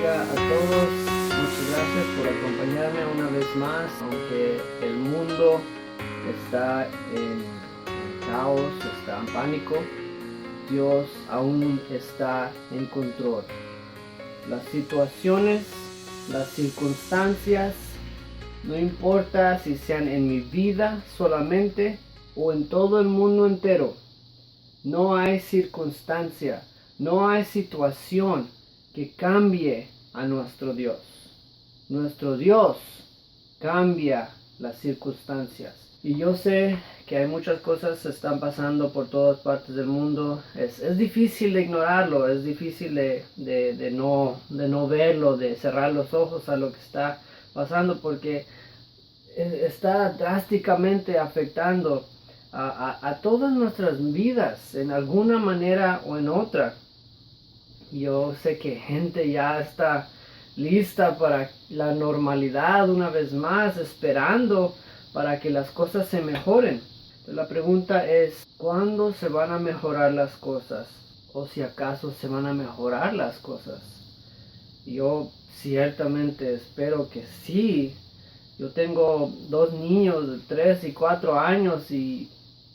bendiga a todos. Muchas gracias por acompañarme una vez más. Aunque el mundo está en caos, está en pánico, Dios aún está en control. Las situaciones, las circunstancias, no importa si sean en mi vida solamente o en todo el mundo entero, no hay circunstancia, no hay situación que cambie a nuestro Dios. Nuestro Dios cambia las circunstancias. Y yo sé que hay muchas cosas que están pasando por todas partes del mundo. Es difícil de ignorarlo, es difícil de no verlo, de cerrar los ojos a lo que está pasando, porque está drásticamente afectando a todas nuestras vidas en alguna manera o en otra. Yo sé que gente ya está lista para la normalidad una vez más, esperando para que las cosas se mejoren. Pero la pregunta es, ¿cuándo se van a mejorar las cosas? ¿O si acaso se van a mejorar las cosas? Yo ciertamente espero que sí. Yo tengo 2 niños de 3 y 4 años y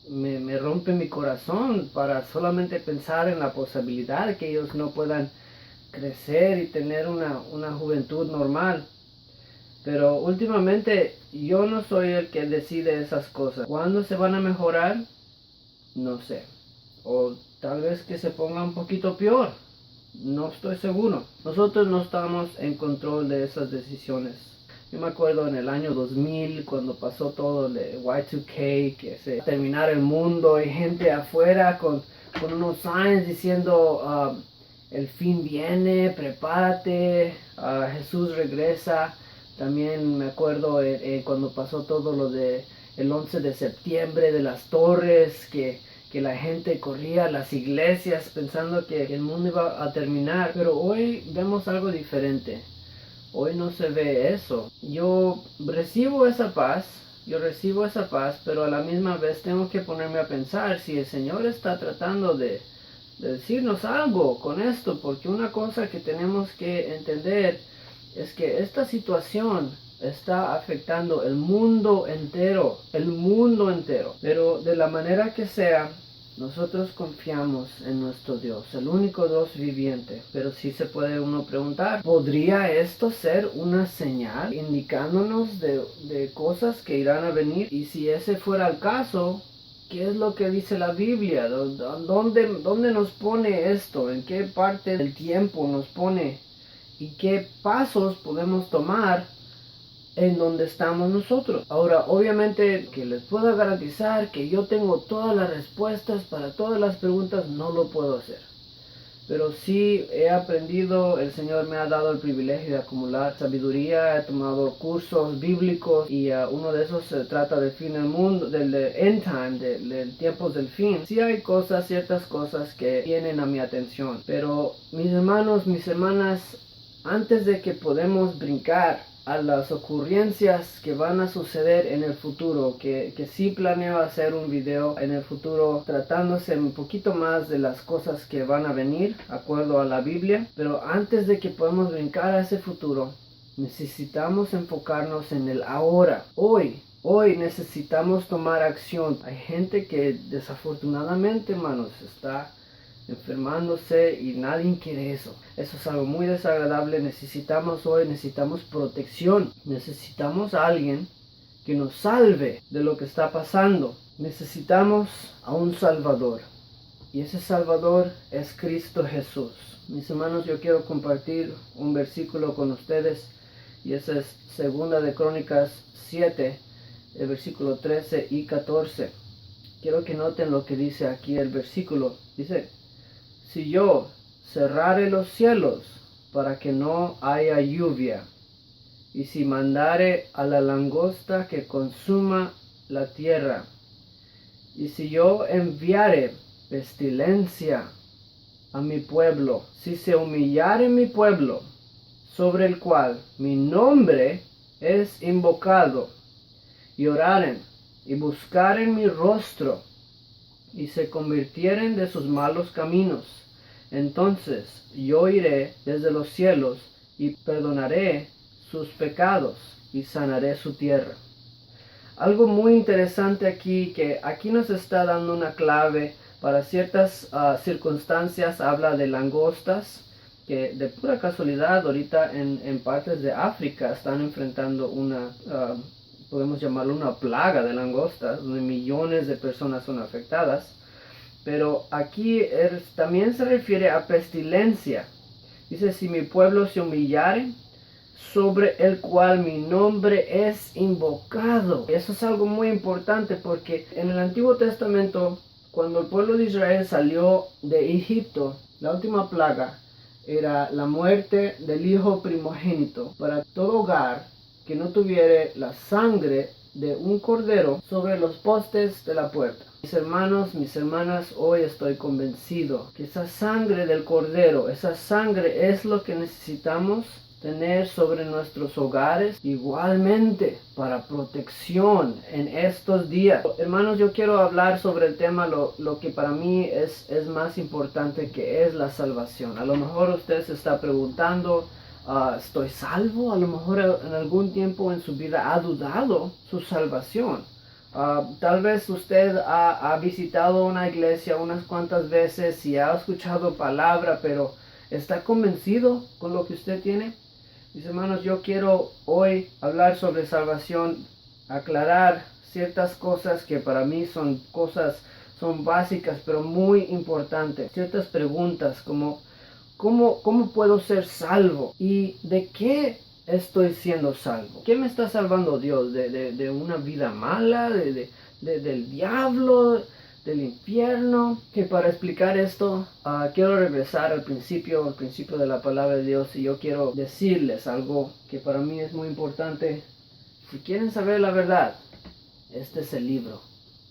me rompe mi corazón para solamente pensar en la posibilidad de que ellos no puedan crecer y tener una juventud normal. Pero últimamente yo no soy el que decide esas cosas. ¿Cuándo se van a mejorar? No sé. O tal vez que se ponga un poquito peor. No estoy seguro. Nosotros no estamos en control de esas decisiones. Yo me acuerdo en el año 2000 cuando pasó todo de Y2K, que se terminara el mundo y gente afuera con unos signs diciendo el fin viene, prepárate, Jesús regresa. También me acuerdo cuando pasó todo lo de el 11 de septiembre de las torres, que la gente corría a las iglesias pensando que el mundo iba a terminar. Pero hoy vemos algo diferente. Hoy no se ve eso. Yo recibo esa paz, pero a la misma vez tengo que ponerme a pensar si el Señor está tratando de decirnos algo con esto, porque una cosa que tenemos que entender es que esta situación está afectando el mundo entero, pero de la manera que sea, nosotros confiamos en nuestro Dios, el único Dios viviente. Pero sí se puede uno preguntar, ¿podría esto ser una señal indicándonos de cosas que irán a venir? Y si ese fuera el caso, ¿qué es lo que dice la Biblia? ¿Dónde nos pone esto? ¿En qué parte del tiempo nos pone? ¿Y qué pasos podemos tomar en donde estamos nosotros? Ahora, obviamente que les puedo garantizar que yo tengo todas las respuestas para todas las preguntas, no lo puedo hacer. Pero sí he aprendido, el Señor me ha dado el privilegio de acumular sabiduría, he tomado cursos bíblicos y uno de esos se trata del fin del mundo, del end time, del tiempos del fin. Sí hay ciertas cosas que vienen a mi atención, pero mis hermanos, mis hermanas, antes de que podemos brincar a las ocurrencias que van a suceder en el futuro, que sí planeo hacer un video en el futuro tratándose un poquito más de las cosas que van a venir, acuerdo a la Biblia. Pero antes de que podamos brincar a ese futuro, necesitamos enfocarnos en el ahora, hoy. Hoy necesitamos tomar acción. Hay gente que desafortunadamente, hermanos, está enfermándose y nadie quiere eso. Eso es algo muy desagradable. Necesitamos protección. Necesitamos a alguien que nos salve de lo que está pasando. Necesitamos a un Salvador. Y ese Salvador es Cristo Jesús. Mis hermanos, yo quiero compartir un versículo con ustedes. Y ese es Segunda de Crónicas 7, el versículo 13 y 14. Quiero que noten lo que dice aquí el versículo. Dice: si yo cerrare los cielos para que no haya lluvia, y si mandare a la langosta que consuma la tierra, y si yo enviare pestilencia a mi pueblo, si se humillare mi pueblo, sobre el cual mi nombre es invocado, y oraren y buscaren mi rostro, y se convirtieren de sus malos caminos, entonces yo iré desde los cielos y perdonaré sus pecados y sanaré su tierra. Algo muy interesante aquí, que aquí nos está dando una clave para ciertas circunstancias. Habla de langostas, que de pura casualidad ahorita en partes de África están enfrentando una, podemos llamarlo una plaga de langostas, donde millones de personas son afectadas. Pero aquí también se refiere a pestilencia. Dice, si mi pueblo se humillare, sobre el cual mi nombre es invocado. Eso es algo muy importante, porque en el Antiguo Testamento, cuando el pueblo de Israel salió de Egipto, la última plaga era la muerte del hijo primogénito para todo hogar que no tuviera la sangre de un cordero sobre los postes de la puerta. Mis hermanos, mis hermanas, hoy estoy convencido que esa sangre del cordero, esa sangre es lo que necesitamos tener sobre nuestros hogares, igualmente para protección en estos días. Hermanos, yo quiero hablar sobre el tema, lo que para mí es más importante, que es la salvación. A lo mejor usted se está preguntando, ¿estoy salvo? A lo mejor en algún tiempo en su vida ha dudado su salvación. Tal vez usted ha visitado una iglesia unas cuantas veces y ha escuchado palabra, pero ¿está convencido con lo que usted tiene? Mis hermanos, yo quiero hoy hablar sobre salvación, aclarar ciertas cosas que para mí son básicas, pero muy importantes. Ciertas preguntas como, ¿cómo puedo ser salvo? ¿Y de qué estoy siendo salvo? ¿Qué me está salvando Dios? ¿De una vida mala? ¿Del diablo? ¿Del infierno? Que para explicar esto, quiero regresar al principio de la palabra de Dios, y yo quiero decirles algo que para mí es muy importante. Si quieren saber la verdad, este es el libro,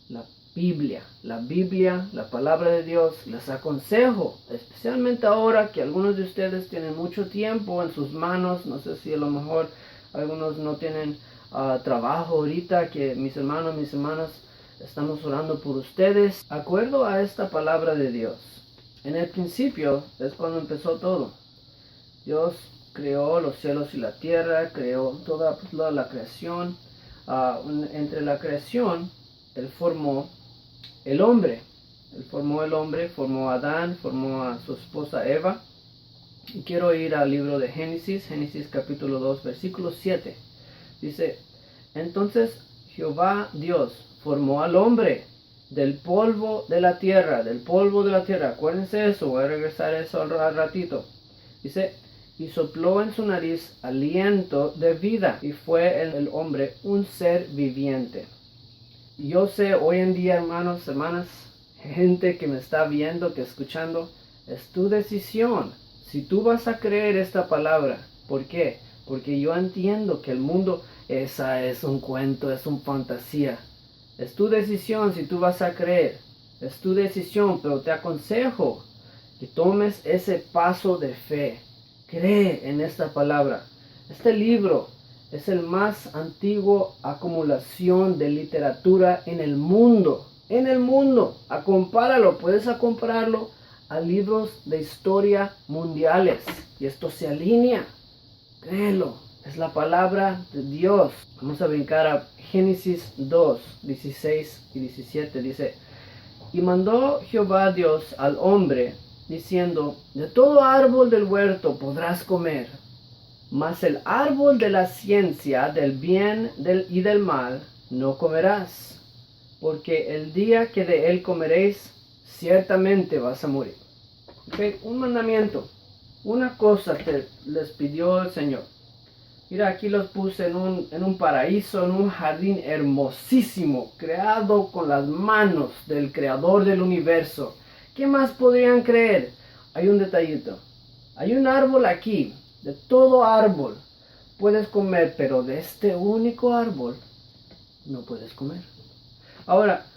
la Biblia, la palabra de Dios. Les aconsejo, especialmente ahora que algunos de ustedes tienen mucho tiempo en sus manos. No sé si a lo mejor algunos no tienen trabajo ahorita, que mis hermanos, mis hermanas, estamos orando por ustedes. Acuerdo a esta palabra de Dios, en el principio es cuando empezó todo. Dios creó los cielos y la tierra, creó toda la creación. Entre la creación, Él formó el hombre. Él formó el hombre, formó a Adán, formó a su esposa Eva. Y quiero ir al libro de Génesis capítulo 2, versículo 7. Dice, entonces Jehová Dios formó al hombre del polvo de la tierra, acuérdense eso, voy a regresar a eso al ratito. Dice, y sopló en su nariz aliento de vida, y fue el hombre un ser viviente. Y yo sé hoy en día, hermanos, hermanas, gente que me está viendo, que escuchando, es tu decisión si tú vas a creer esta palabra. ¿Por qué? Porque yo entiendo que el mundo, esa es un cuento, es una fantasía. Es tu decisión si tú vas a creer. Es tu decisión, pero te aconsejo que tomes ese paso de fe. Cree en esta palabra. Este libro es el más antiguo acumulación de literatura en el mundo. En el mundo. Puedes compararlo a libros de historia mundiales. Y esto se alinea. Créelo. Es la palabra de Dios. Vamos a brincar a Génesis 2, 16 y 17. Dice, y mandó Jehová Dios al hombre, diciendo, de todo árbol del huerto podrás comer, mas el árbol de la ciencia del bien y del mal no comerás, porque el día que de él comeréis, ciertamente vas a morir. Okay, un mandamiento, una cosa les pidió el Señor. Mira, aquí los puse en un paraíso, en un jardín hermosísimo, creado con las manos del creador del universo. ¿Qué más podrían creer? Hay un detallito. Hay un árbol aquí, de todo árbol puedes comer, pero de este único árbol no puedes comer. Ahora,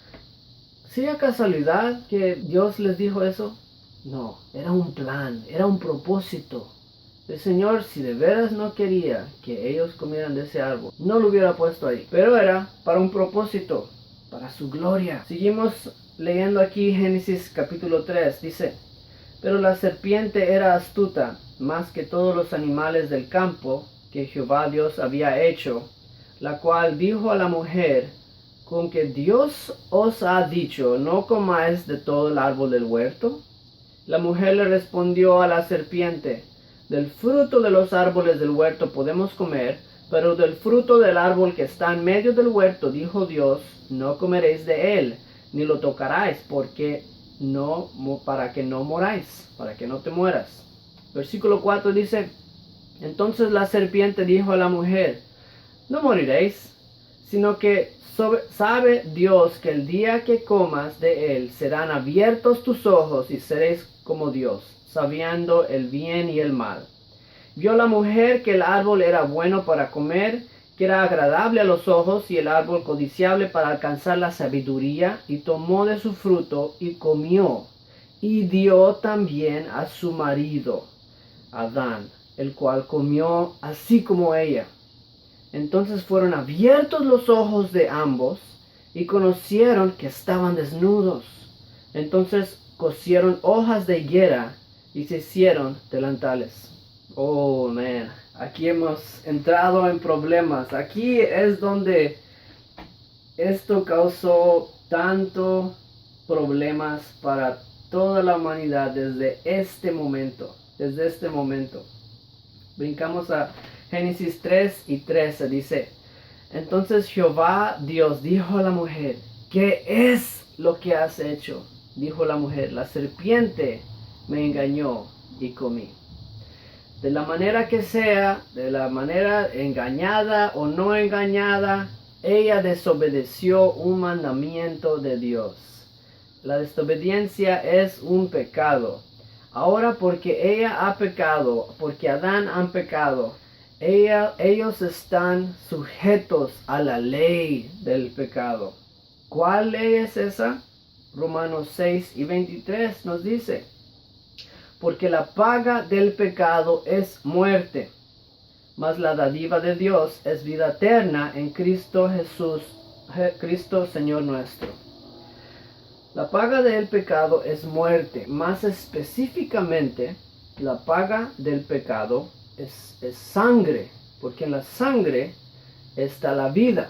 ¿sería casualidad que Dios les dijo eso? No, era un plan, era un propósito. El Señor, si de veras no quería que ellos comieran de ese árbol, no lo hubiera puesto ahí. Pero era para un propósito, para su gloria. Seguimos leyendo aquí Génesis capítulo 3. Dice, Pero la serpiente era astuta, más que todos los animales del campo que Jehová Dios había hecho, la cual dijo a la mujer: ¿con que Dios os ha dicho, no comáis de todo el árbol del huerto? La mujer le respondió a la serpiente: del fruto de los árboles del huerto podemos comer, pero del fruto del árbol que está en medio del huerto, dijo Dios, no comeréis de él, ni lo tocaráis, para que no moráis, para que no te mueras. Versículo 4 dice: entonces la serpiente dijo a la mujer: no moriréis, sino que sabe Dios que el día que comas de él serán abiertos tus ojos y seréis como Dios, sabiendo el bien y el mal. Vio la mujer que el árbol era bueno para comer, que era agradable a los ojos, y el árbol codiciable para alcanzar la sabiduría, y tomó de su fruto y comió, y dio también a su marido, Adán, el cual comió así como ella. Entonces fueron abiertos los ojos de ambos, y conocieron que estaban desnudos. Entonces cosieron hojas de higuera, y se hicieron delantales. Oh, man. Aquí hemos entrado en problemas. Aquí es donde esto causó tanto problemas para toda la humanidad desde este momento. Desde este momento. Brincamos a Génesis 3 y 13. Dice: entonces Jehová Dios dijo a la mujer: ¿qué es lo que has hecho? Dijo la mujer: la serpiente me engañó y comí. De la manera que sea, de la manera engañada o no engañada, ella desobedeció un mandamiento de Dios. La desobediencia es un pecado. Ahora, porque ella ha pecado, porque Adán han pecado, ellos están sujetos a la ley del pecado. ¿Cuál ley es esa? Romanos 6 y 23 nos dice: porque la paga del pecado es muerte, mas la dádiva de Dios es vida eterna en Cristo Jesús, Cristo Señor nuestro. La paga del pecado es muerte, más específicamente, la paga del pecado es sangre, porque en la sangre está la vida.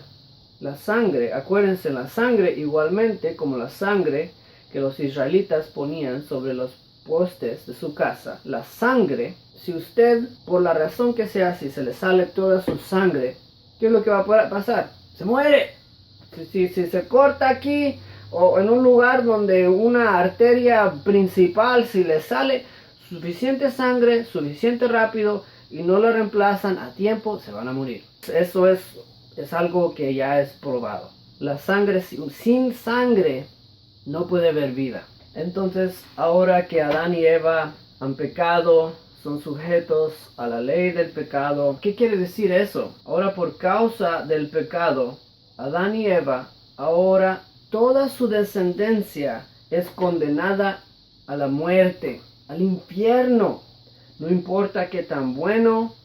La sangre, acuérdense, la sangre igualmente como la sangre que los israelitas ponían sobre los postes de su casa. La sangre, si usted, por la razón que sea, si se le sale toda su sangre, ¿qué es lo que va a pasar? Se muere. Si se corta aquí o en un lugar donde una arteria principal, si le sale suficiente sangre, suficiente rápido y no lo reemplazan a tiempo, se van a morir. Eso es algo que ya es probado. La sangre, sin sangre no puede haber vida. Entonces, ahora que Adán y Eva han pecado, son sujetos a la ley del pecado. ¿Qué quiere decir eso? Ahora, por causa del pecado, Adán y Eva, ahora toda su descendencia es condenada a la muerte, al infierno. No importa qué tan bueno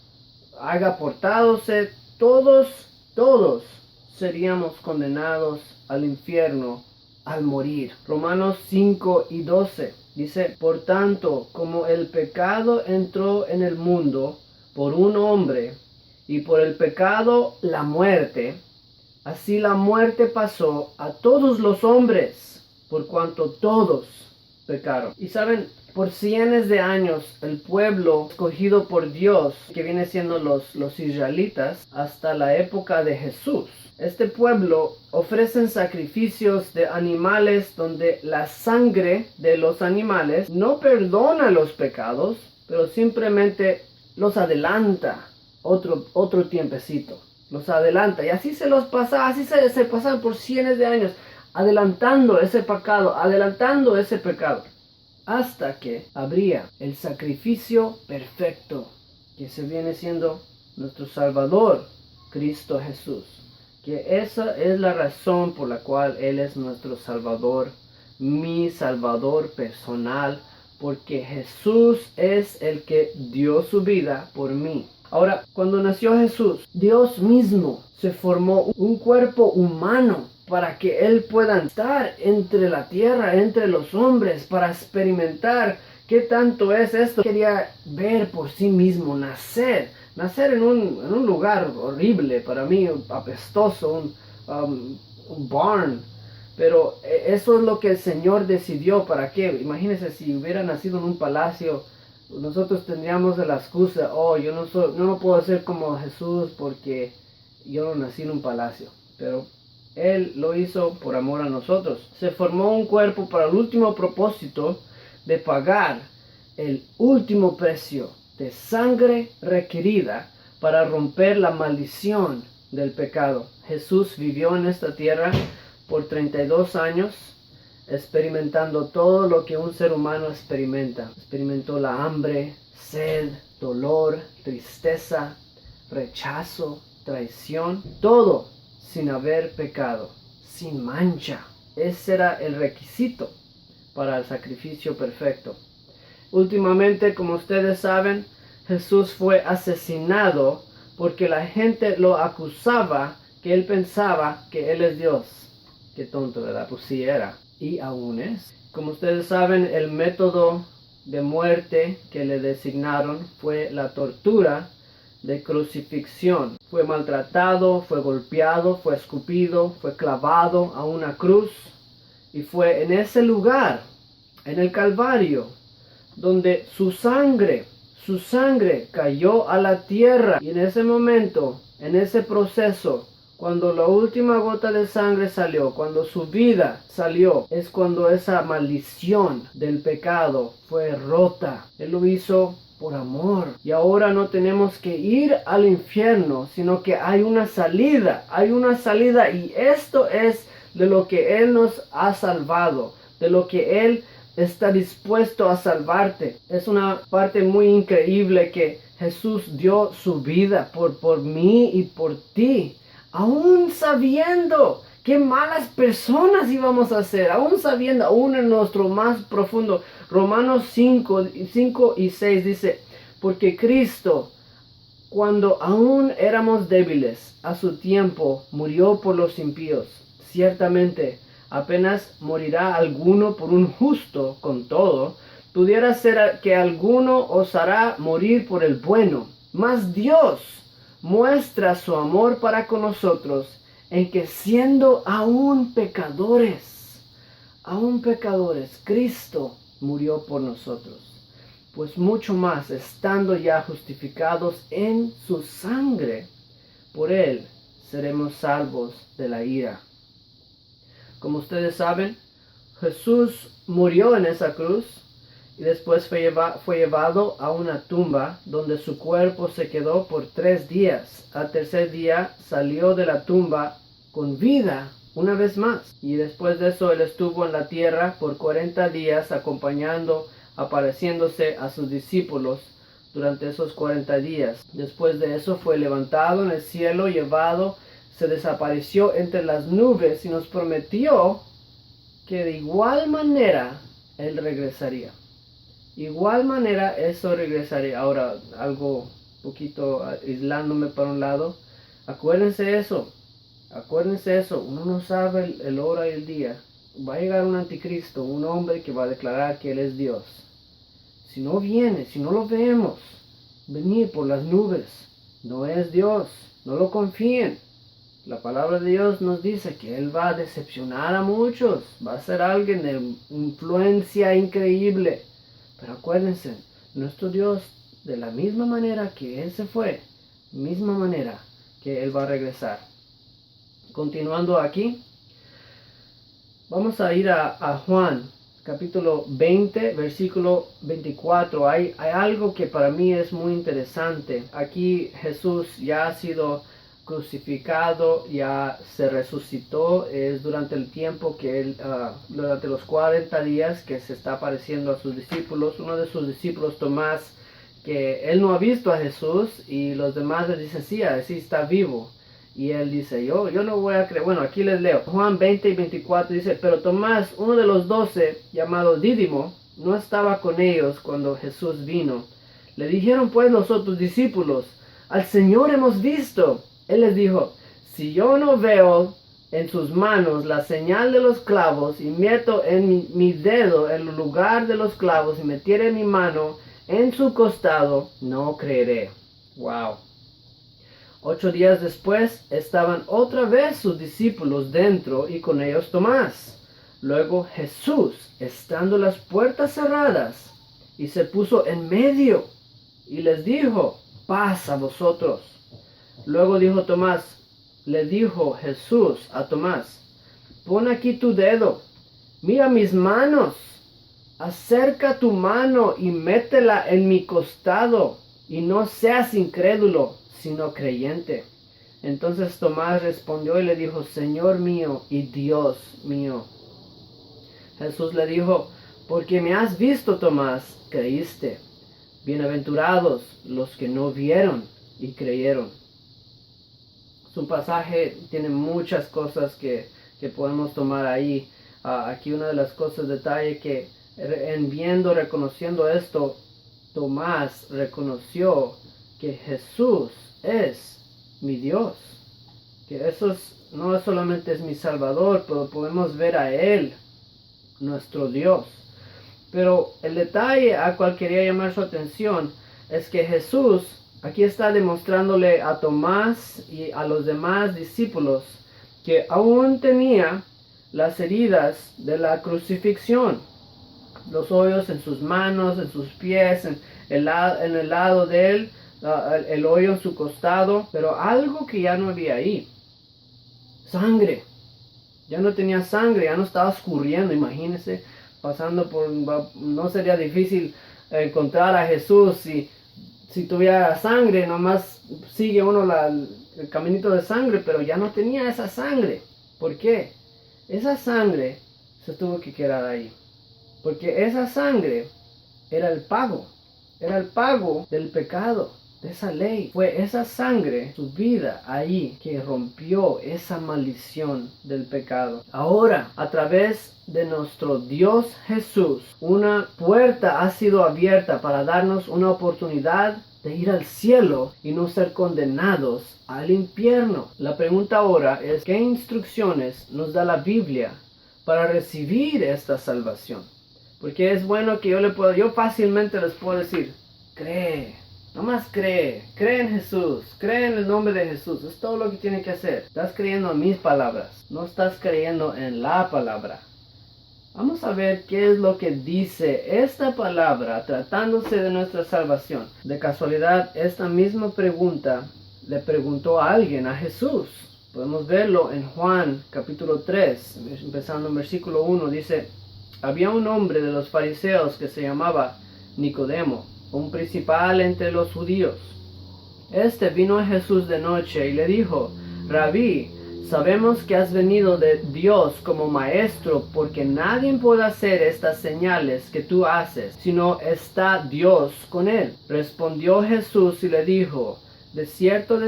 haya portadose, todos seríamos condenados al infierno al morir. Romanos 5 y 12 dice: por tanto, como el pecado entró en el mundo por un hombre, y por el pecado la muerte, así la muerte pasó a todos los hombres, por cuanto todos pecaron. Y saben, por cientos de años el pueblo escogido por Dios, que viene siendo los israelitas, hasta la época de Jesús, este pueblo ofrecen sacrificios de animales donde la sangre de los animales no perdona los pecados, pero simplemente los adelanta otro tiempecito. Los adelanta, y así se los pasa, se pasan por cientos de años adelantando ese pecado, hasta que habría el sacrificio perfecto, que se viene siendo nuestro Salvador, Cristo Jesús. Que esa es la razón por la cual Él es nuestro Salvador, mi Salvador personal, porque Jesús es el que dio su vida por mí. Ahora, cuando nació Jesús, Dios mismo se formó un cuerpo humano para que Él pueda estar entre la tierra, entre los hombres, para experimentar ¿Qué tanto es esto? Quería ver por sí mismo, nacer en un lugar horrible, para mí apestoso, un barn. Pero eso es lo que el Señor decidió. ¿Para qué? Imagínense si hubiera nacido en un palacio. Nosotros tendríamos la excusa, yo no puedo ser como Jesús porque yo no nací en un palacio. Pero Él lo hizo por amor a nosotros. Se formó un cuerpo para el último propósito de pagar el último precio de sangre requerida para romper la maldición del pecado. Jesús vivió en esta tierra por 32 años, experimentando todo lo que un ser humano experimenta. Experimentó la hambre, sed, dolor, tristeza, rechazo, traición, todo sin haber pecado, sin mancha. Ese era el requisito para el sacrificio perfecto. Últimamente, como ustedes saben, Jesús fue asesinado porque la gente lo acusaba que él pensaba que él es Dios. Qué tonto, ¿verdad? Pues sí era. Y aún es. Como ustedes saben, el método de muerte que le designaron fue la tortura de crucifixión. Fue maltratado, fue golpeado, fue escupido, fue clavado a una cruz. Y fue en ese lugar, en el Calvario, donde su sangre cayó a la tierra. Y en ese momento, en ese proceso, cuando la última gota de sangre salió, cuando su vida salió, es cuando esa maldición del pecado fue rota. Él lo hizo por amor. Y ahora no tenemos que ir al infierno, sino que hay una salida. Y esto es de lo que Él nos ha salvado, de lo que Él está dispuesto a salvarte. Es una parte muy increíble que Jesús dio su vida por mí y por ti. Aún sabiendo qué malas personas íbamos a ser, aún sabiendo, aún en nuestro más profundo. Romanos 5 y 6 dice, porque Cristo, cuando aún éramos débiles, a su tiempo murió por los impíos. Ciertamente, apenas morirá alguno por un justo. Con todo, pudiera ser que alguno os hará morir por el bueno. Mas Dios muestra su amor para con nosotros en que siendo aún pecadores, Cristo murió por nosotros. Pues mucho más, estando ya justificados en su sangre, por él seremos salvos de la ira. Como ustedes saben, Jesús murió en esa cruz y después fue llevado a una tumba donde su cuerpo se quedó por 3 días. Al tercer día salió de la tumba con vida una vez más. Y después de eso él estuvo en la tierra por 40 días apareciéndose a sus discípulos durante esos 40 días. Después de eso fue levantado en el cielo, se desapareció entre las nubes y nos prometió que de igual manera él regresaría. Igual manera eso regresaría. Ahora, algo poquito aislándome para un lado. Acuérdense eso. Uno no sabe el hora y el día. Va a llegar un anticristo, un hombre que va a declarar que él es Dios. Si no viene, si no lo vemos venir por las nubes, no es Dios. No lo confíen. La palabra de Dios nos dice que Él va a decepcionar a muchos. Va a ser alguien de influencia increíble. Pero acuérdense, nuestro Dios, de la misma manera que Él se fue, misma manera que Él va a regresar. Continuando aquí, vamos a ir a Juan, capítulo 20, versículo 24. Hay algo que para mí es muy interesante. Aquí Jesús ya ha sido crucificado, ya se resucitó. Es durante el tiempo que él, durante los 40 días que se está apareciendo a sus discípulos. Uno de sus discípulos, Tomás, que él no ha visto a Jesús, y los demás le dicen, sí está vivo. Y él dice, yo no voy a creer. Bueno, aquí les leo. Juan 20 y 24 dice, pero Tomás, uno de los 12, llamado Dídimo, no estaba con ellos cuando Jesús vino. Le dijeron pues los otros discípulos, al Señor hemos visto. Él les dijo, si yo no veo en sus manos la señal de los clavos y meto en mi dedo en el lugar de los clavos y metiere mi mano en su costado, no creeré. Wow. 8 días después estaban otra vez sus discípulos dentro y con ellos Tomás. Luego Jesús, estando las puertas cerradas, y se puso en medio y les dijo, paz a vosotros. Luego le dijo Jesús a Tomás, pon aquí tu dedo, mira mis manos, acerca tu mano y métela en mi costado, y no seas incrédulo, sino creyente. Entonces Tomás respondió y le dijo, Señor mío y Dios mío. Jesús le dijo, porque me has visto, Tomás, creíste. Bienaventurados los que no vieron y creyeron. Es un pasaje, tiene muchas cosas que podemos tomar ahí. Aquí una de las cosas, detalle que reconociendo esto, Tomás reconoció que Jesús es mi Dios. Que no solamente es mi Salvador, pero podemos ver a Él, nuestro Dios. Pero el detalle a cual quería llamar su atención es que Jesús aquí está demostrándole a Tomás y a los demás discípulos que aún tenía las heridas de la crucifixión, los hoyos en sus manos, en sus pies, en el lado de él, el hoyo en su costado, pero algo que ya no había ahí, sangre. Ya no tenía sangre, ya no estaba escurriendo, imagínense, pasando por, no sería difícil encontrar a Jesús si tuviera sangre, nomás sigue uno el caminito de sangre, pero ya no tenía esa sangre. ¿Por qué? Esa sangre se tuvo que quedar ahí, porque esa sangre era el pago del pecado, de esa ley. Fue esa sangre, su vida ahí, que rompió esa maldición del pecado. Ahora, a través de nuestro Dios Jesús, una puerta ha sido abierta para darnos una oportunidad de ir al cielo y no ser condenados al infierno. La pregunta ahora es, ¿qué instrucciones nos da la Biblia para recibir esta salvación? Porque es bueno que yo fácilmente les puedo decir, cree. Nomás cree en Jesús, cree en el nombre de Jesús, es todo lo que tiene que hacer. Estás creyendo en mis palabras, no estás creyendo en la palabra. Vamos a ver qué es lo que dice esta palabra tratándose de nuestra salvación. De casualidad, esta misma pregunta le preguntó a alguien, a Jesús. Podemos verlo en Juan capítulo 3, empezando en versículo 1, dice, había un hombre de los fariseos que se llamaba Nicodemo, un principal entre los judíos. Este vino a Jesús de noche y le dijo, Rabí, sabemos que has venido de Dios como maestro, porque nadie puede hacer estas señales que tú haces, sino está Dios con él. Respondió Jesús y le dijo, de cierto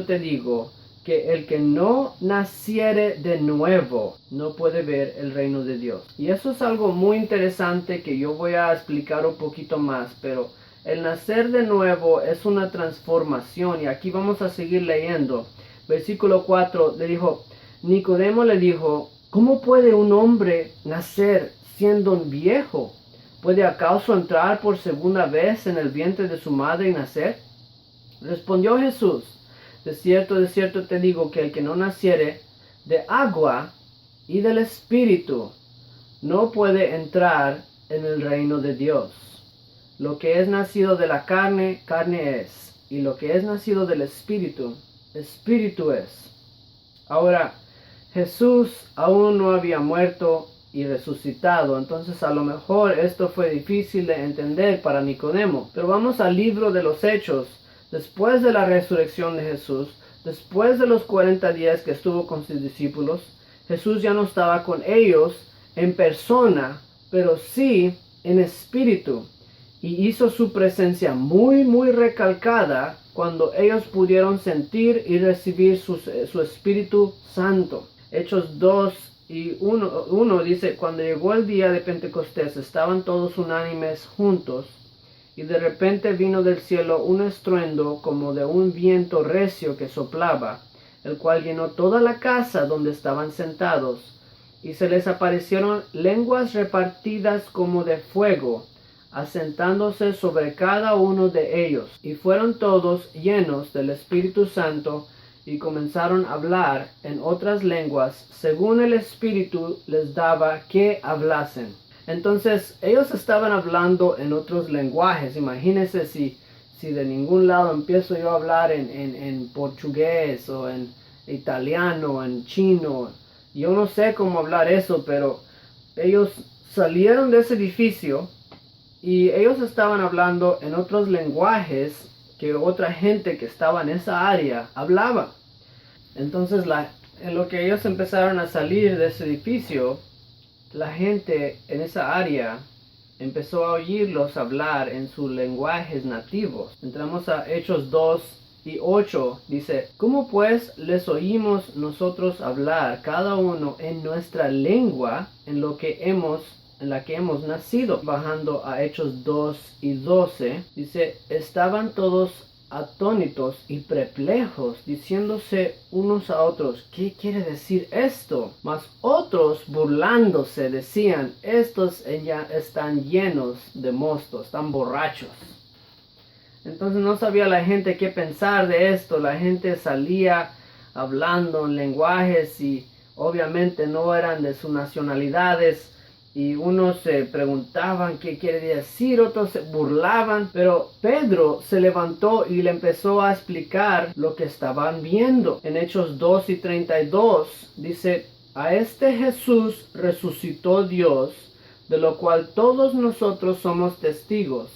te digo, que el que no naciere de nuevo no puede ver el reino de Dios. Y eso es algo muy interesante que yo voy a explicar un poquito más, pero el nacer de nuevo es una transformación, y aquí vamos a seguir leyendo. Versículo 4 Nicodemo le dijo, ¿cómo puede un hombre nacer siendo un viejo? ¿Puede acaso entrar por segunda vez en el vientre de su madre y nacer? Respondió Jesús, de cierto te digo que el que no naciere de agua y del Espíritu no puede entrar en el reino de Dios. Lo que es nacido de la carne, carne es, y lo que es nacido del Espíritu, Espíritu es. Ahora, Jesús aún no había muerto y resucitado, entonces a lo mejor esto fue difícil de entender para Nicodemo. Pero vamos al libro de los Hechos. Después de la resurrección de Jesús, después de los 40 días que estuvo con sus discípulos, Jesús ya no estaba con ellos en persona, pero sí en espíritu. Y hizo su presencia muy recalcada cuando ellos pudieron sentir y recibir su Espíritu Santo. Hechos 2:1 dice, cuando llegó el día de Pentecostés, estaban todos unánimes juntos, y de repente vino del cielo un estruendo como de un viento recio que soplaba, el cual llenó toda la casa donde estaban sentados. Y se les aparecieron lenguas repartidas como de fuego, asentándose sobre cada uno de ellos. Y fueron todos llenos del Espíritu Santo, y comenzaron a hablar en otras lenguas, según el Espíritu les daba que hablasen. Entonces ellos estaban hablando en otros lenguajes. Imagínense si de ningún lado empiezo yo a hablar en portugués o en italiano o en chino. Yo no sé cómo hablar eso, pero ellos salieron de ese edificio y ellos estaban hablando en otros lenguajes que otra gente que estaba en esa área hablaba. Entonces en lo que ellos empezaron a salir de ese edificio, la gente en esa área empezó a oírlos hablar en sus lenguajes nativos. Entramos a Hechos 2:8, dice: ¿Cómo pues les oímos nosotros hablar cada uno en nuestra lengua en la que hemos nacido? Bajando a Hechos 2:12, dice: estaban todos atónitos y perplejos, diciéndose unos a otros: ¿qué quiere decir esto? Mas otros, burlándose, decían: estos ya están llenos de mosto, están borrachos. Entonces no sabía la gente qué pensar de esto. La gente salía hablando en lenguajes y obviamente no eran de sus nacionalidades. Y unos se preguntaban qué quiere decir, otros se burlaban. Pero Pedro se levantó y le empezó a explicar lo que estaban viendo. En Hechos 2:32 dice: a este Jesús resucitó Dios, de lo cual todos nosotros somos testigos.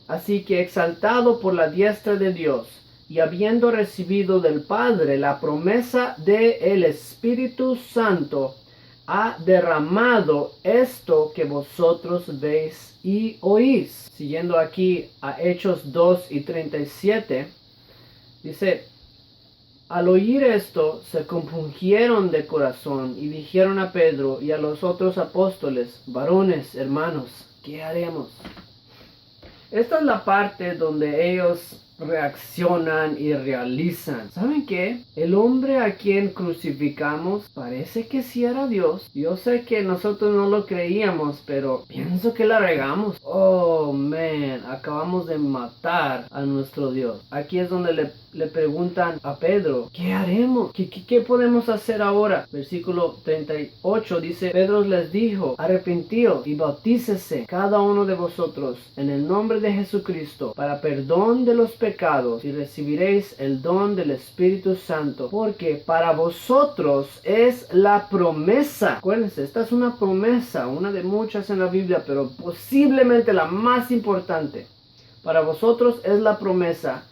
Así que, exaltado por la diestra de Dios, y habiendo recibido del Padre la promesa del Espíritu Santo, ha derramado esto que vosotros veis y oís. Siguiendo aquí a Hechos 2:37, dice: al oír esto, se compungieron de corazón y dijeron a Pedro y a los otros apóstoles: varones, hermanos, ¿qué haremos? Esta es la parte donde ellos reaccionan y realizan. ¿Saben qué? El hombre a quien crucificamos parece que sí era Dios. Yo sé que nosotros no lo creíamos, pero pienso que la regamos. Oh, man, acabamos de matar a nuestro Dios. Aquí es donde le preguntan a Pedro: ¿qué haremos? ¿Qué podemos hacer ahora? Versículo 38 dice: Pedro les dijo: arrepentíos y bautícese cada uno de vosotros en el nombre de Jesucristo para perdón de los pecados, y recibiréis el don del Espíritu Santo, porque para vosotros es la promesa. Acuérdense, esta es una promesa, una de muchas en la Biblia, pero posiblemente la más importante. Para vosotros es la promesa,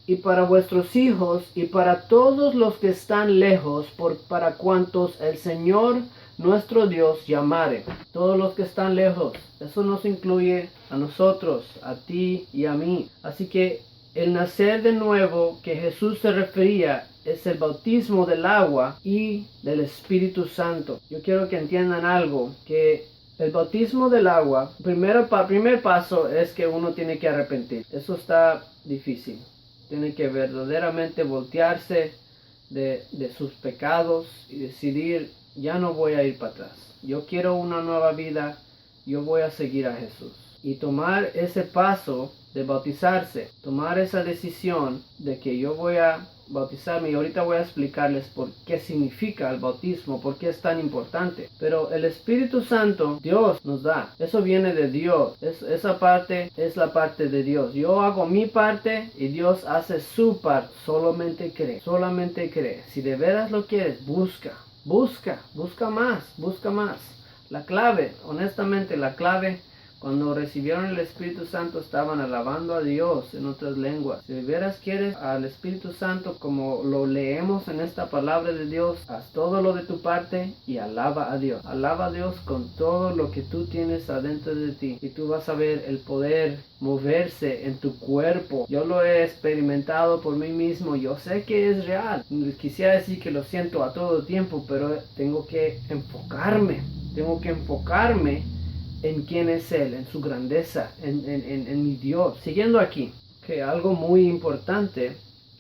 y para vuestros hijos, y para todos los que están lejos, para cuantos el Señor nuestro Dios llamare. Todos los que están lejos, eso nos incluye a nosotros, a ti y a mí. Así que el nacer de nuevo que Jesús se refería es el bautismo del agua y del Espíritu Santo. Yo quiero que entiendan algo, que el bautismo del agua, primer paso es que uno tiene que arrepentir. Eso está difícil. Tiene que verdaderamente voltearse de sus pecados y decidir: ya no voy a ir para atrás. Yo quiero una nueva vida. Yo voy a seguir a Jesús. Y tomar ese paso de bautizarse, tomar esa decisión de que yo voy a bautizarme, y ahorita voy a explicarles por qué significa el bautismo, por qué es tan importante. Pero el Espíritu Santo Dios nos da, eso viene de Dios, esa parte es la parte de Dios. Yo hago mi parte y Dios hace su parte. Solamente cree. Si de veras lo quieres, busca más. La clave, honestamente, cuando recibieron el Espíritu Santo, estaban alabando a Dios en otras lenguas. Si de veras quieres al Espíritu Santo, como lo leemos en esta palabra de Dios, haz todo lo de tu parte y alaba a Dios. Alaba a Dios con todo lo que tú tienes adentro de ti, y tú vas a ver el poder moverse en tu cuerpo. Yo lo he experimentado por mí mismo. Yo sé que es real. Quisiera decir que lo siento a todo tiempo, pero tengo que enfocarme en quién es Él, en su grandeza, en mi Dios. Siguiendo aquí, que algo muy importante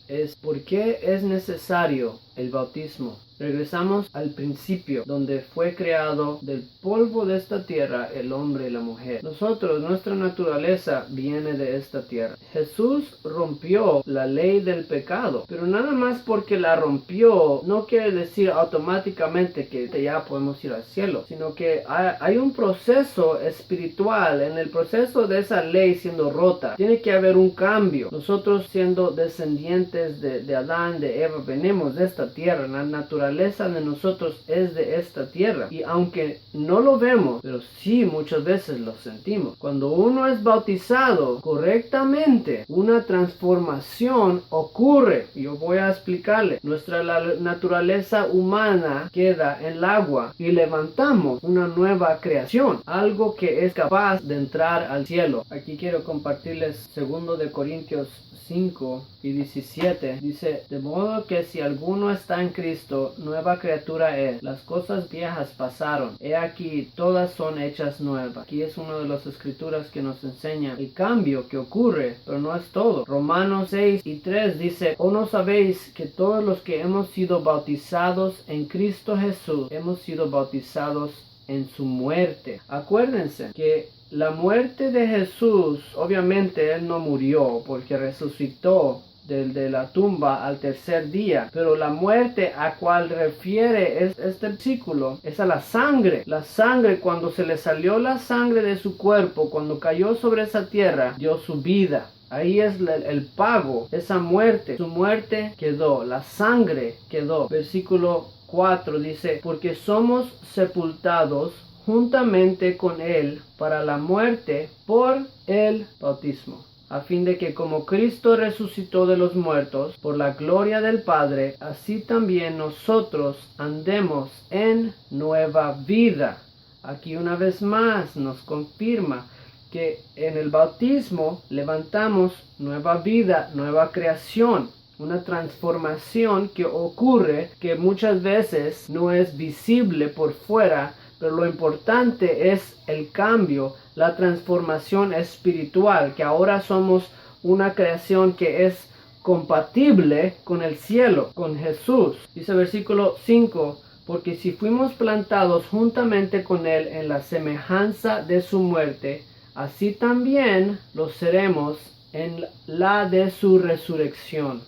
es ¿por qué es necesario el bautismo? Regresamos al principio, donde fue creado del polvo de esta tierra el hombre y la mujer. Nosotros, nuestra naturaleza viene de esta tierra. Jesús rompió la ley del pecado, pero nada más porque la rompió no quiere decir automáticamente que ya podemos ir al cielo, sino que hay un proceso espiritual. En el proceso de esa ley siendo rota, tiene que haber un cambio. Nosotros, siendo descendientes de Adán, de Eva, venimos de esta tierra. La naturaleza de nosotros es de esta tierra, y aunque no lo vemos, pero sí muchas veces lo sentimos. Cuando uno es bautizado correctamente, una transformación ocurre. Yo voy a explicarle. Nuestra naturaleza humana queda en el agua y levantamos una nueva creación, algo que es capaz de entrar al cielo. Aquí quiero compartirles 2 de Corintios 5 y 17. Dice: de modo que si alguno está en Cristo, nueva criatura es. Las cosas viejas pasaron, he aquí todas son hechas nuevas. Aquí es una de las escrituras que nos enseña el cambio que ocurre, pero no es todo. Romanos 6 y 3 dice: ¿o no sabéis que todos los que hemos sido bautizados en Cristo Jesús, hemos sido bautizados en su muerte? Acuérdense que la muerte de Jesús, obviamente Él no murió porque resucitó de la tumba al tercer día, pero la muerte a cual refiere este versículo es a la sangre. La sangre, cuando se le salió la sangre de su cuerpo, cuando cayó sobre esa tierra, dio su vida. Ahí es el pago, esa muerte. Su muerte quedó, la sangre quedó. Versículo 4 dice: porque somos sepultados juntamente con Él para la muerte por el bautismo, a fin de que como Cristo resucitó de los muertos por la gloria del Padre, así también nosotros andemos en nueva vida. Aquí una vez más nos confirma que en el bautismo levantamos nueva vida, nueva creación. Una transformación que ocurre, que muchas veces no es visible por fuera, pero lo importante es el cambio, la transformación espiritual, que ahora somos una creación que es compatible con el cielo, con Jesús. Dice versículo 5: porque si fuimos plantados juntamente con Él en la semejanza de su muerte, así también lo seremos en la de su resurrección.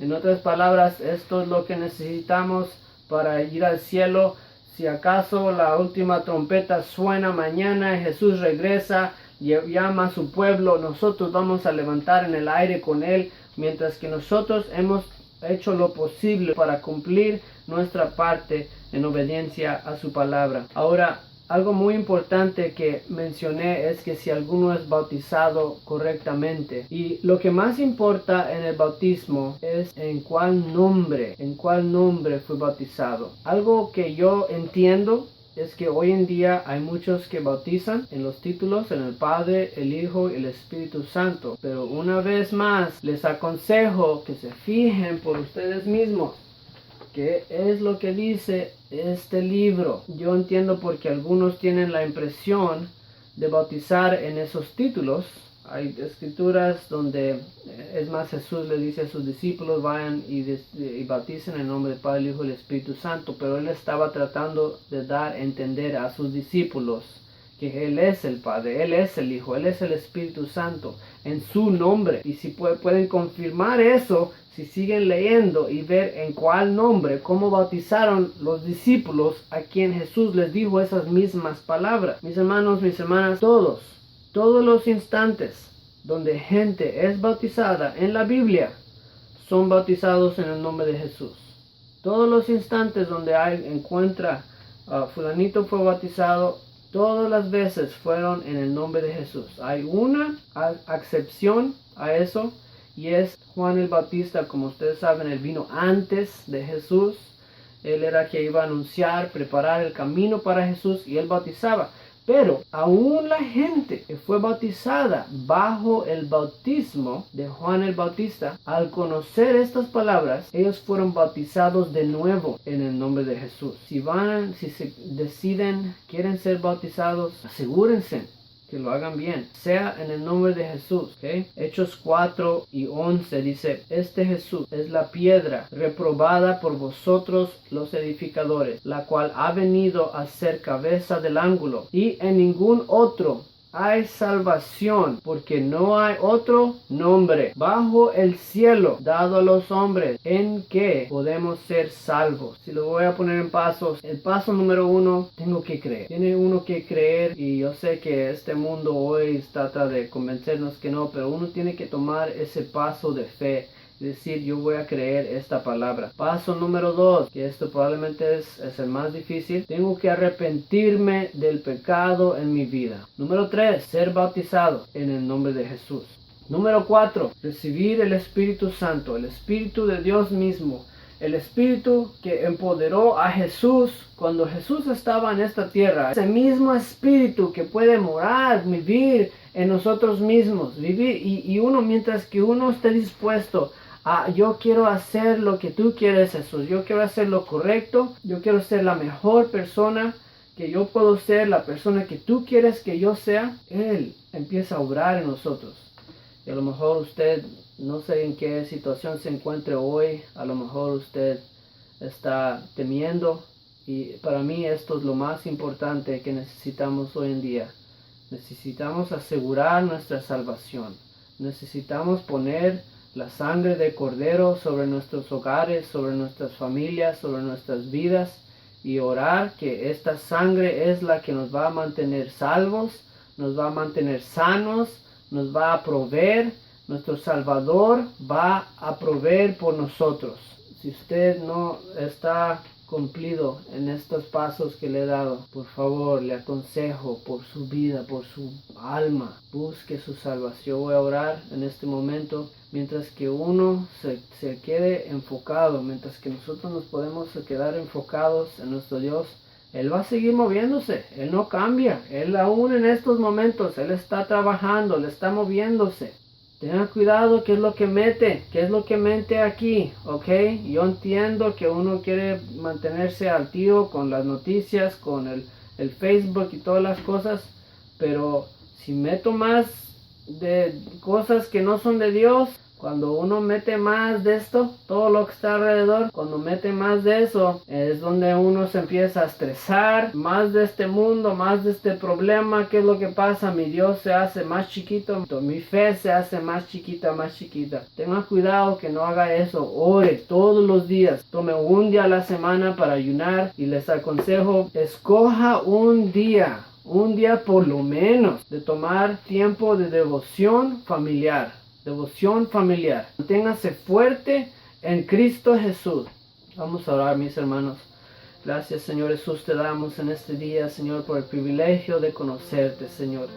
En otras palabras, esto es lo que necesitamos para ir al cielo. Si acaso la última trompeta suena mañana, Jesús regresa, llama a su pueblo, nosotros vamos a levantar en el aire con Él, mientras que nosotros hemos hecho lo posible para cumplir nuestra parte en obediencia a su palabra. Ahora, algo muy importante que mencioné es que si alguno es bautizado correctamente, y lo que más importa en el bautismo es en cuál nombre fue bautizado. Algo que yo entiendo es que hoy en día hay muchos que bautizan en los títulos, en el Padre, el Hijo y el Espíritu Santo, pero una vez más les aconsejo que se fijen por ustedes mismos ¿qué es lo que dice este libro? Yo entiendo porque algunos tienen la impresión de bautizar en esos títulos. Hay escrituras donde, es más, Jesús le dice a sus discípulos: vayan y bauticen en el nombre del Padre, el Hijo y el Espíritu Santo. Pero Él estaba tratando de dar a entender a sus discípulos que Él es el Padre, Él es el Hijo, Él es el Espíritu Santo, en su nombre. Y si pueden confirmar eso, si siguen leyendo y ver en cuál nombre, cómo bautizaron los discípulos a quien Jesús les dijo esas mismas palabras. Mis hermanos, mis hermanas, todos los instantes donde gente es bautizada en la Biblia, son bautizados en el nombre de Jesús. Todos los instantes donde encuentra fulanito fue bautizado, todas las veces fueron en el nombre de Jesús. Hay una excepción a eso, y es Juan el Bautista. Como ustedes saben, él vino antes de Jesús. Él era quien iba a anunciar, preparar el camino para Jesús, y él bautizaba. Pero aún la gente que fue bautizada bajo el bautismo de Juan el Bautista, al conocer estas palabras, ellos fueron bautizados de nuevo en el nombre de Jesús. Si se deciden, quieren ser bautizados, asegúrense que lo hagan bien, sea en el nombre de Jesús. ¿Okay? Hechos 4:11 dice, este Jesús es la piedra reprobada por vosotros los edificadores, la cual ha venido a ser cabeza del ángulo, y en ningún otro hay salvación, porque no hay otro nombre bajo el cielo dado a los hombres en que podemos ser salvos. Si lo voy a poner en pasos, el paso número 1, tengo que creer. Tiene uno que creer, y yo sé que este mundo hoy trata de convencernos que no, pero uno tiene que tomar ese paso de fe. Decir, yo voy a creer esta palabra. Paso número 2, que esto probablemente es el más difícil. Tengo que arrepentirme del pecado en mi vida. Número 3, ser bautizado en el nombre de Jesús. Número 4, recibir el Espíritu Santo, el Espíritu de Dios mismo. El Espíritu que empoderó a Jesús cuando Jesús estaba en esta tierra. Ese mismo Espíritu que puede morar, vivir en nosotros mismos. Vivir y uno, mientras que uno esté dispuesto yo quiero hacer lo que tú quieres, Jesús. Yo quiero hacer lo correcto. Yo quiero ser la mejor persona que yo puedo ser, la persona que tú quieres que yo sea. Él empieza a obrar en nosotros. Y a lo mejor usted, no sé en qué situación se encuentre hoy. A lo mejor usted está temiendo. Y para mí esto es lo más importante que necesitamos hoy en día. Necesitamos asegurar nuestra salvación. Necesitamos poner la sangre de Cordero sobre nuestros hogares, sobre nuestras familias, sobre nuestras vidas, y orar que esta sangre es la que nos va a mantener salvos, nos va a mantener sanos, nos va a proveer. Nuestro Salvador va a proveer por nosotros. Si usted no está cumplido en estos pasos que le he dado, por favor, le aconsejo por su vida, por su alma, busque su salvación. Voy a orar en este momento, mientras que uno se quede enfocado, mientras que nosotros nos podemos quedar enfocados en nuestro Dios. Él va a seguir moviéndose, Él no cambia, Él aún en estos momentos, Él está trabajando, Él está moviéndose. Tengan cuidado qué es lo que mete aquí, ¿ok? Yo entiendo que uno quiere mantenerse al tiro con las noticias, con el Facebook y todas las cosas, pero si meto más de cosas que no son de Dios, cuando uno mete más de esto, todo lo que está alrededor, cuando mete más de eso, es donde uno se empieza a estresar, más de este mundo, más de este problema. ¿Qué es lo que pasa? Mi Dios se hace más chiquito, mi fe se hace más chiquita, más chiquita. Tenga cuidado que no haga eso. Ore todos los días, tome un día a la semana para ayunar, y les aconsejo, escoja un día por lo menos, de tomar tiempo de devoción familiar. Manténgase fuerte en Cristo Jesús. Vamos a orar, mis hermanos. Gracias, Señor Jesús, te damos en este día, Señor, por el privilegio de conocerte, Señor.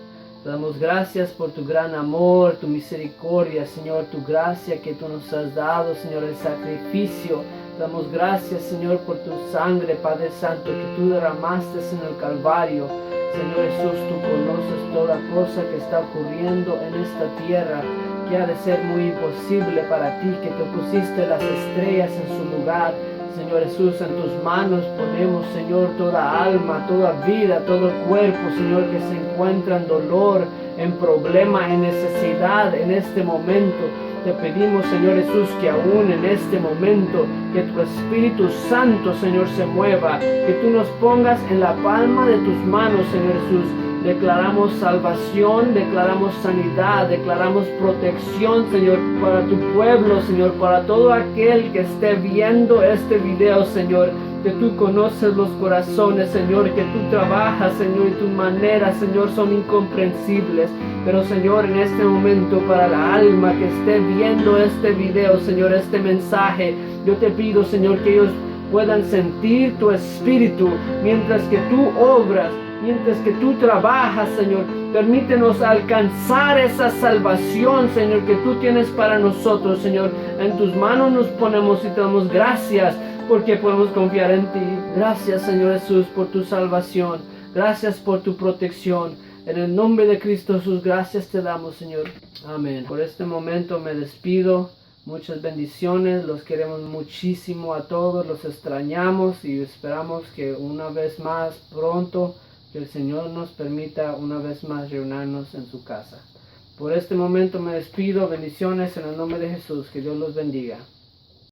Te damos gracias por tu gran amor, tu misericordia, Señor, tu gracia que tú nos has dado, Señor, el sacrificio. Te damos gracias, Señor, por tu sangre, Padre Santo, que tú derramaste en el Calvario. Señor Jesús, tú conoces toda cosa que está ocurriendo en esta tierra, que ha de ser muy imposible para ti, que tú pusiste las estrellas en su lugar. Señor Jesús, en tus manos ponemos, Señor, toda alma, toda vida, todo cuerpo, Señor, que se encuentra en dolor, en problema, en necesidad en este momento. Te pedimos, Señor Jesús, que aún en este momento, que tu Espíritu Santo, Señor, se mueva, que tú nos pongas en la palma de tus manos, Señor Jesús. Declaramos salvación, declaramos sanidad, declaramos protección, Señor, para tu pueblo, Señor, para todo aquel que esté viendo este video, Señor, que tú conoces los corazones, Señor, que tú trabajas, Señor, y tu manera, Señor, son incomprensibles. Pero, Señor, en este momento, para la alma que esté viendo este video, Señor, este mensaje, yo te pido, Señor, que ellos puedan sentir tu Espíritu mientras que tú obras, mientras que tú trabajas, Señor. Permítenos alcanzar esa salvación, Señor, que tú tienes para nosotros, Señor. En tus manos nos ponemos y te damos gracias porque podemos confiar en ti. Gracias, Señor Jesús, por tu salvación. Gracias por tu protección. En el nombre de Cristo Jesús, gracias te damos, Señor. Amén. Por este momento me despido. Muchas bendiciones, los queremos muchísimo a todos, los extrañamos y esperamos que una vez más pronto que el Señor nos permita una vez más reunirnos en su casa. Por este momento me despido, bendiciones en el nombre de Jesús, que Dios los bendiga.